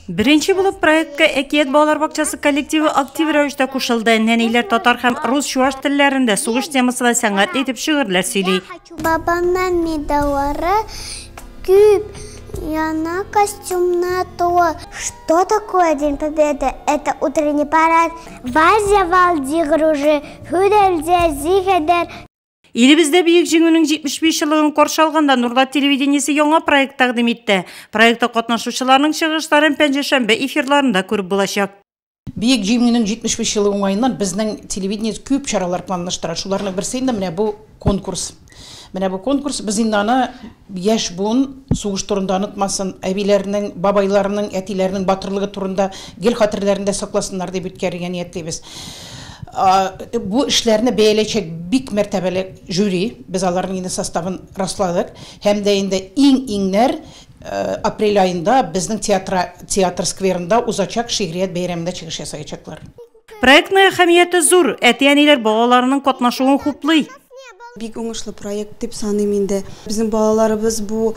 Birinchi bo'lib proyektga Әкият балалар бакчасы коллективы актив рәвештә кушылды. Нәниләр татар һәм рус чуваш телләрендә сугыш темасы ва сәнгать итеп шигырьләр сөйли. Бабамның медаллары күп. Яна костюмна то. Что такое День Победы? Это утренний парад. Вазя дигружи, хүдәлдә зигәдәр. Илебездә бийек җиңүнең 75 еллыгын каршалганда Нурлат телевидениесе яңа проект тәкъдим итте. Проектта катнашучыларның чыгышларын пәнҗешәмбе эфирларында күреп булачак. Бийек җиңүнең 75 елы уңаеннан безнең телевидение күп чаралар планлаштыра. Шуларның берсе инде менә бу конкурс. Менә бу конкурс без инде аны яшь буын сугыш турында онытмасын, әбиләрнең, бабайларның, әтиләрнең батырлыгы турында гел хатırlарында сакласыннар дип үткәргән ниятлебез. Бу эшләрне бәяләчәк бик мәртәбәле жюри, без аларның инде составын расладык. Һәм дә инде иң-иңнәр апрель айында безнең театр скверында узачак шигърият бәйрәмендә чыгыш ясаячаклар. Проектның әһәмияте зур, әти-әниләр балаларының катнашуын хуплый. Бик уңышлы проект дип саныйм инде. Безнең балаларыбыз бу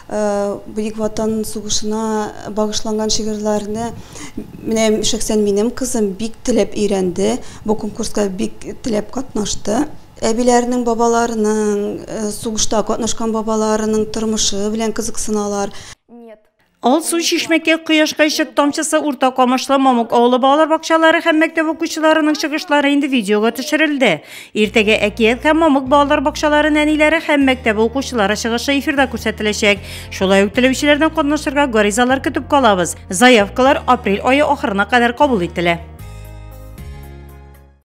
Бөек Ватан сугышына багышланган шигырьләрне менә шәхсән минем кызым бик теләп өйрәнде. Бу конкурска бик теләп катнашты. Әбиләрнең, бабаларының, сугышта катнашкан бабаларының тормышы белән кызыксыналар. Ал су чишмәккә кояшка ишек тамчысы урта камышлы Мамык авылы балалар бакчалары һәм мәктәп укучыларының чыгышлары инде видеога төшерелде. Иртәгә Әкият һәм Мамык балалар бакчалары нәниләре һәм мәктәп укучылары чыгышы эфирда күрсәтеләчәк. Шулай ук телевизияләрдән катнашырга гаризалар көтеп калабыз. Заявкалар апрель ае ахырына кадәр кабул ителә.